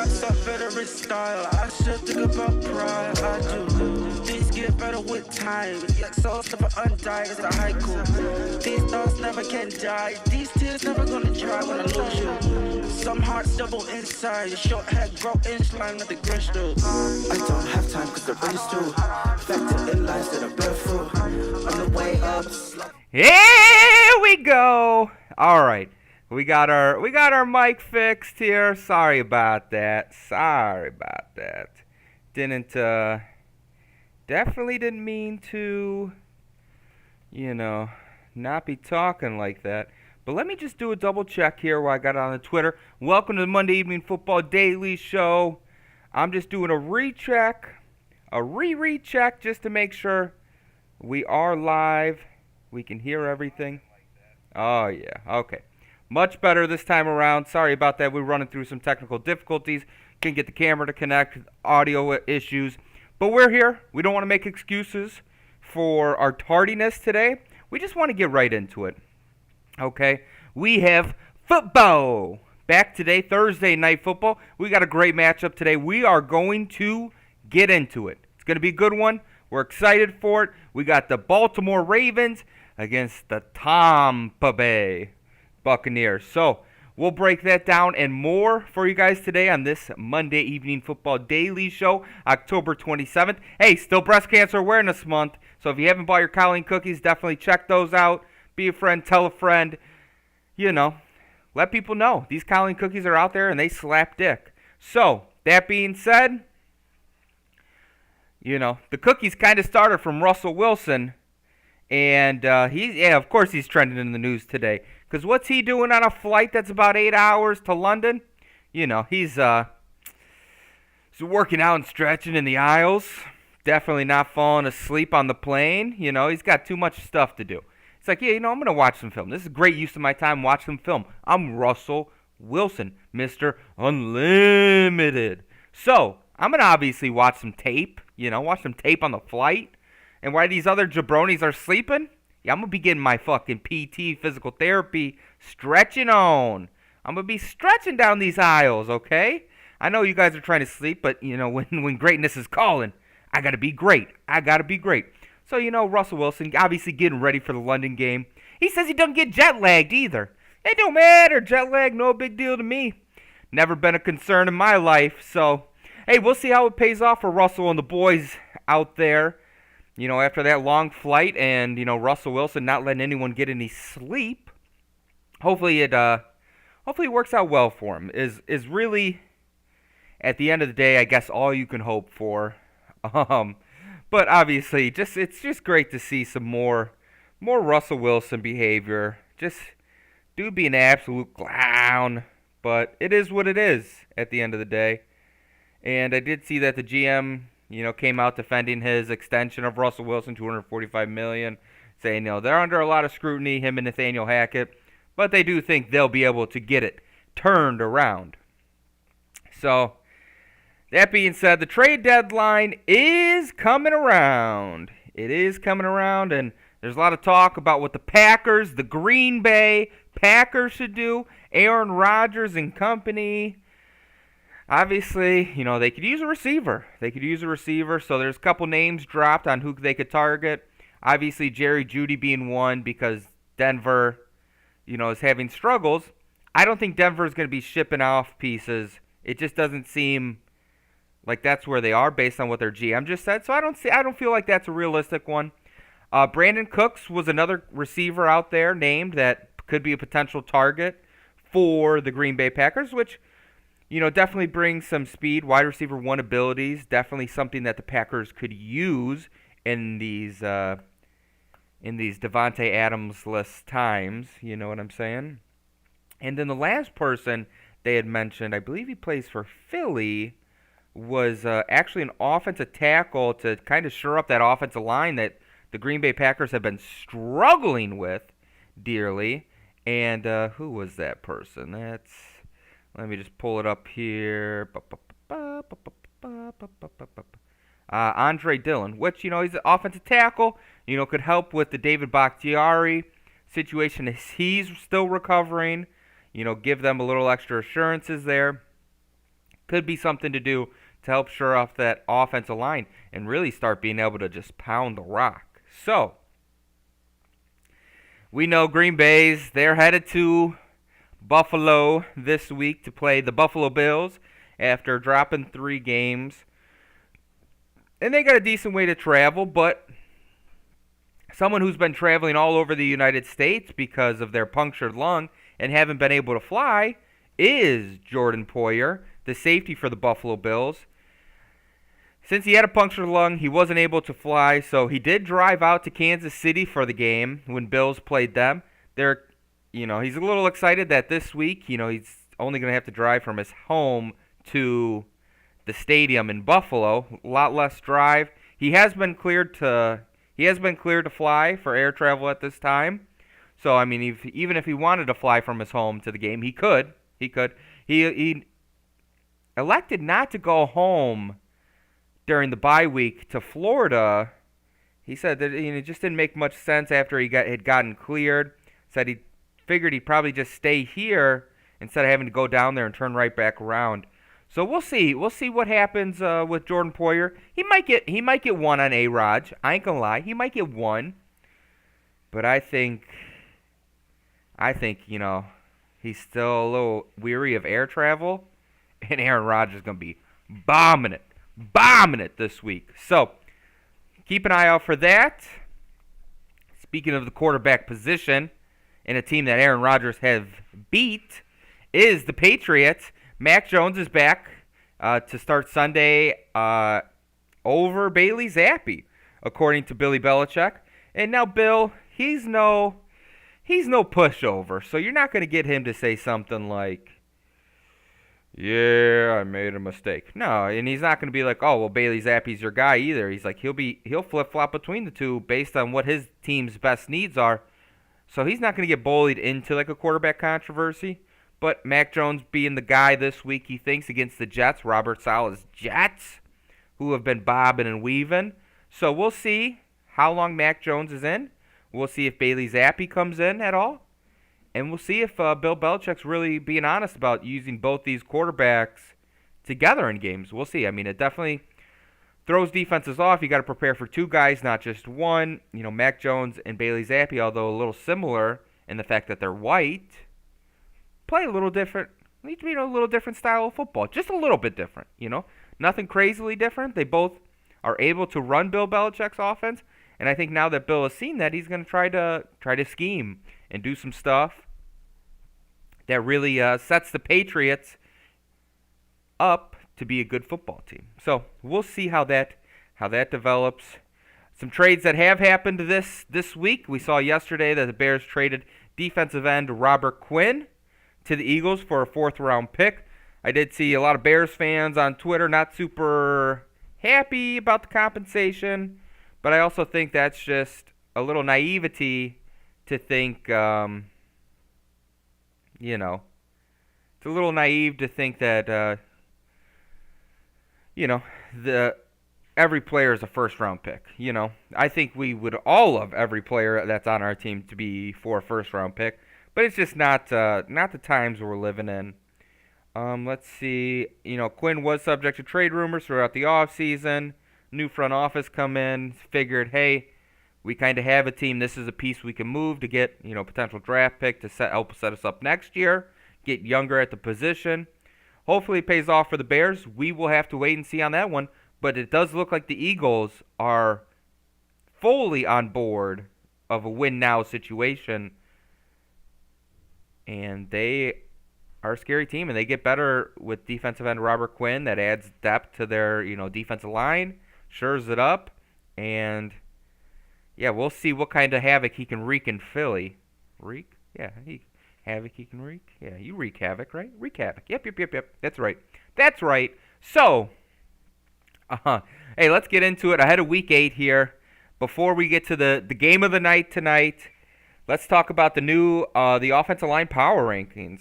got some better in style. I still think about pride. I do. Things get better with time. Yet so stuff undying is a haiku. These thoughts never can die. These tears never gonna dry when I lose you. Some hearts double inside. Your short head grow inch line with the Grinch do. I don't have time cause the race too. Affected in lives that are barefoot. On the way up. Here we go. All right. We got our mic fixed here. Sorry about that. Definitely didn't mean to, not be talking like that. But let me just do a double check here while I got it on the Twitter. Welcome to the Monday Evening Football Daily Show. I'm just doing a recheck, re-recheck just to make sure we are live. We can hear everything. Oh, yeah. Okay. Much better this time around. Sorry about that. We're running through some technical difficulties. Couldn't get the camera to connect. Audio issues. But we're here. We don't want to make excuses for our tardiness today. We just want to get right into it. Okay? We have football. Back today, Thursday Night Football. We got a great matchup today. We are going to get into it. It's going to be a good one. We're excited for it. We got the Baltimore Ravens against the Tampa Bay Bucaneers. So we'll break that down and more for you guys today on this Monday Evening Football Daily Show, October 27th. Hey, still Breast Cancer Awareness Month, so if you haven't bought your Colleen cookies, definitely check those out. Be a friend, tell a friend, let people know. These Colleen cookies are out there and they slap dick. So, that being said, the cookies kind of started from Russell Wilson, and of course he's trending in the news today. Because what's he doing on a flight that's about 8 hours to London? He's working out and stretching in the aisles. Definitely not falling asleep on the plane. He's got too much stuff to do. It's like, I'm going to watch some film. This is a great use of my time, watch some film. I'm Russell Wilson, Mr. Unlimited. So, I'm going to obviously watch some tape, watch some tape on the flight. And while these other jabronis are sleeping, I'm going to be getting my fucking PT, physical therapy, stretching on. I'm going to be stretching down these aisles, okay? I know you guys are trying to sleep, but, when greatness is calling, I got to be great. So, Russell Wilson obviously getting ready for the London game. He says he doesn't get jet lagged either. It don't matter. Jet lag, no big deal to me. Never been a concern in my life. So, hey, we'll see how it pays off for Russell and the boys out there. After that long flight and, Russell Wilson not letting anyone get any sleep. Hopefully it works out well for him. Is really, at the end of the day, I guess all you can hope for. But obviously, it's just great to see some more Russell Wilson behavior. Just dude being an absolute clown. But it is what it is at the end of the day. And I did see that the GM, came out defending his extension of Russell Wilson, $245 million, saying, they're under a lot of scrutiny, him and Nathaniel Hackett, but they do think they'll be able to get it turned around. So, that being said, the trade deadline is coming around. It is coming around, and there's a lot of talk about what the Green Bay Packers should do. Aaron Rodgers and company. Obviously, they could use a receiver. So there's a couple names dropped on who they could target. Obviously, Jerry Jeudy being one because Denver, is having struggles. I don't think Denver is going to be shipping off pieces. It just doesn't seem like that's where they are based on what their GM just said. So I don't feel like that's a realistic one. Brandon Cooks was another receiver out there named that could be a potential target for the Green Bay Packers, which, definitely brings some speed, wide receiver one abilities. Definitely something that the Packers could use in these Devontae Adams-less times. You know what I'm saying? And then the last person they had mentioned, I believe he plays for Philly, was actually an offensive tackle to kind of shore up that offensive line that the Green Bay Packers have been struggling with dearly. And who was that person? Let me just pull it up here. Andre Dillon, which, he's an offensive tackle, could help with the David Bakhtiari situation as he's still recovering. Give them a little extra assurances there. Could be something to do to help shore off that offensive line and really start being able to just pound the rock. So, we know Green Bay's, they're headed to Buffalo this week to play the Buffalo Bills after dropping 3 games. And they got a decent way to travel, but someone who's been traveling all over the United States because of their punctured lung and haven't been able to fly is Jordan Poyer, the safety for the Buffalo Bills. Since he had a punctured lung, he wasn't able to fly, so he did drive out to Kansas City for the game when Bills played them. He's a little excited that this week, he's only going to have to drive from his home to the stadium in Buffalo. A lot less drive. He has been cleared to fly for air travel at this time. So I mean, even if he wanted to fly from his home to the game, he could. He elected not to go home during the bye week to Florida. He said that it just didn't make much sense after he had gotten cleared. Said he figured he'd probably just stay here instead of having to go down there and turn right back around. So we'll see. We'll see what happens with Jordan Poyer. He might get one on A-Rod. I ain't gonna lie. He might get one. But I think he's still a little weary of air travel, and Aaron Rodgers is gonna be bombing it this week. So keep an eye out for that. Speaking of the quarterback position, and a team that Aaron Rodgers have beat is the Patriots. Mac Jones is back to start Sunday over Bailey Zappe, according to Billy Belichick. And now Bill, he's no pushover, so you're not going to get him to say something like, "Yeah, I made a mistake." No, and he's not going to be like, "Oh, well, Bailey Zappe's your guy" either. He's like he'll flip-flop between the two based on what his team's best needs are. So he's not going to get bullied into like a quarterback controversy. But Mac Jones being the guy this week, he thinks, against the Jets, Robert Saleh's Jets, who have been bobbing and weaving. So we'll see how long Mac Jones is in. We'll see if Bailey Zappe comes in at all. And we'll see if Bill Belichick's really being honest about using both these quarterbacks together in games. We'll see. I mean, it definitely throws defenses off. You got to prepare for 2 guys, not just one. Mac Jones and Bailey Zappe, although a little similar in the fact that they're white, play a little different. Need to be a little different style of football, just a little bit different. Nothing crazily different. They both are able to run Bill Belichick's offense, and I think now that Bill has seen that, he's going to try to scheme and do some stuff that really sets the Patriots up to be a good football team. So we'll see how that develops. Some trades that have happened this week. We saw yesterday that the Bears traded defensive end Robert Quinn to the Eagles for a 4th-round pick. I did see a lot of Bears fans on Twitter not super happy about the compensation, but I also think that's just a little naivety to think, it's a little naive to think that, every player is a 1st-round pick. I think we would all love every player that's on our team to be for a 1st-round pick. But it's just not the times we're living in. Let's see. Quinn was subject to trade rumors throughout the offseason. New front office come in, figured, hey, we kind of have a team. This is a piece we can move to get, potential draft pick to help set us up next year, get younger at the position. Hopefully it pays off for the Bears. We will have to wait and see on that one. But it does look like the Eagles are fully on board of a win-now situation. And they are a scary team, and they get better with defensive end Robert Quinn. That adds depth to their, defensive line, shores it up, and yeah, we'll see what kind of havoc he can wreak in Philly. Wreak? Yeah, havoc he can wreak. Yeah, you wreak havoc, right? Wreak havoc. Yep. That's right. So, hey, let's get into it. Ahead of Week 8 here. Before we get to the game of the night tonight, let's talk about the offensive line power rankings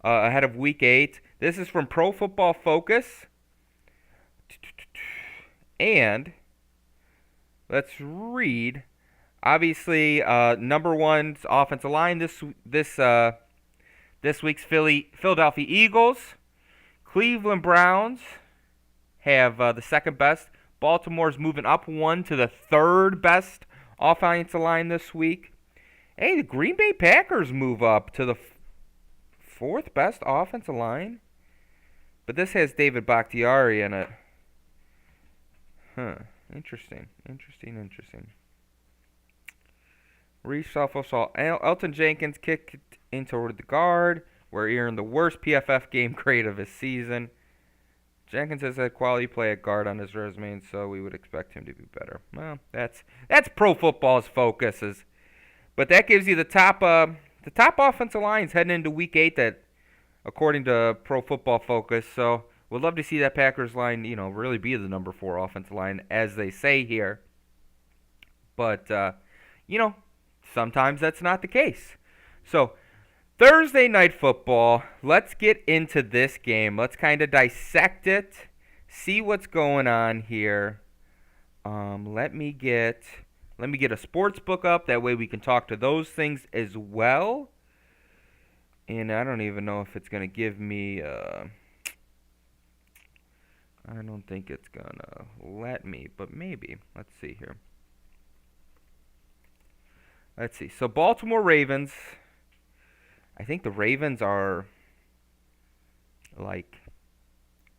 ahead of Week 8. This is from Pro Football Focus. And let's read. Obviously, number 1's offensive line this week's Philadelphia Eagles. Cleveland Browns have the second best. Baltimore's moving up one to the third best offensive line this week. Hey, the Green Bay Packers move up to the fourth best offensive line. But this has David Bakhtiari in it. Interesting. Reshuffle saw Elton Jenkins kick in toward the guard, where he earned the worst PFF game grade of his season. Jenkins has had quality play at guard on his resume, and so we would expect him to be better. Well, that's Pro Football's focuses. But that gives you the top offensive lines heading into Week 8 that, according to Pro Football Focus. So we'd love to see that Packers line, really be the number 4 offensive line, as they say here. But, sometimes that's not the case. So Thursday Night Football, let's get into this game. Let's kind of dissect it, see what's going on here. Let me get a sports book up. That way we can talk to those things as well. And I don't even know if it's going to give me... I don't think it's going to let me, but maybe. Let's see here. Let's see. So Baltimore Ravens... I think the Ravens are like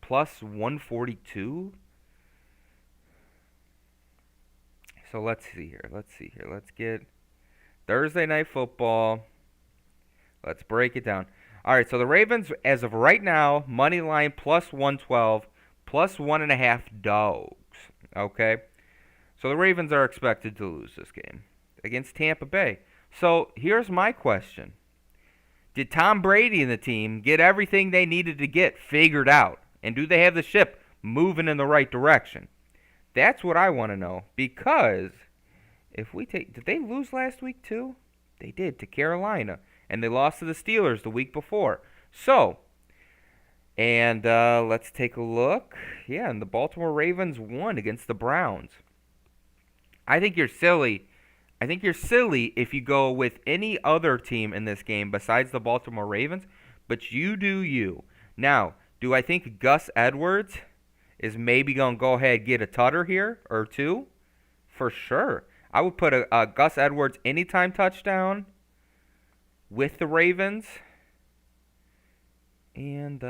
plus 142. So let's see here. Let's get Thursday Night Football. Let's break it down. All right, so the Ravens, as of right now, money line plus 112, plus 1.5 dogs. Okay? So the Ravens are expected to lose this game against Tampa Bay. So here's my question. Did Tom Brady and the team get everything they needed to get figured out? And do they have the ship moving in the right direction? That's what I want to know. Because did they lose last week too? They did, to Carolina. And they lost to the Steelers the week before. So, and let's take a look. Yeah, and the Baltimore Ravens won against the Browns. I think you're silly. If you go with any other team in this game besides the Baltimore Ravens, but you do you. Now, do I think Gus Edwards is maybe going to go ahead and get a tutter here or two? For sure. I would put a Gus Edwards anytime touchdown with the Ravens. And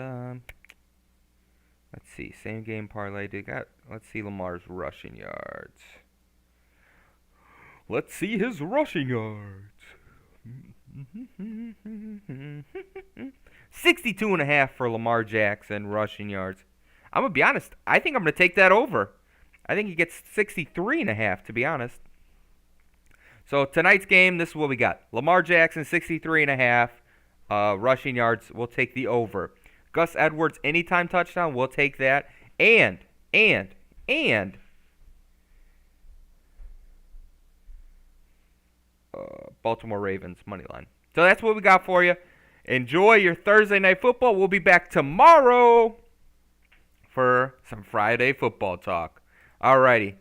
let's see, same game parlay. Let's see Lamar's rushing yards. Let's see his rushing yards. 62.5 for Lamar Jackson rushing yards. I'm going to be honest. I think I'm going to take that over. I think he gets 63.5, to be honest. So tonight's game, this is what we got. Lamar Jackson, 63.5 rushing yards. We'll take the over. Gus Edwards, anytime touchdown. We'll take that. And Baltimore Ravens money line. So that's what we got for you. Enjoy your Thursday Night Football. We'll be back tomorrow for some Friday football talk. Alrighty.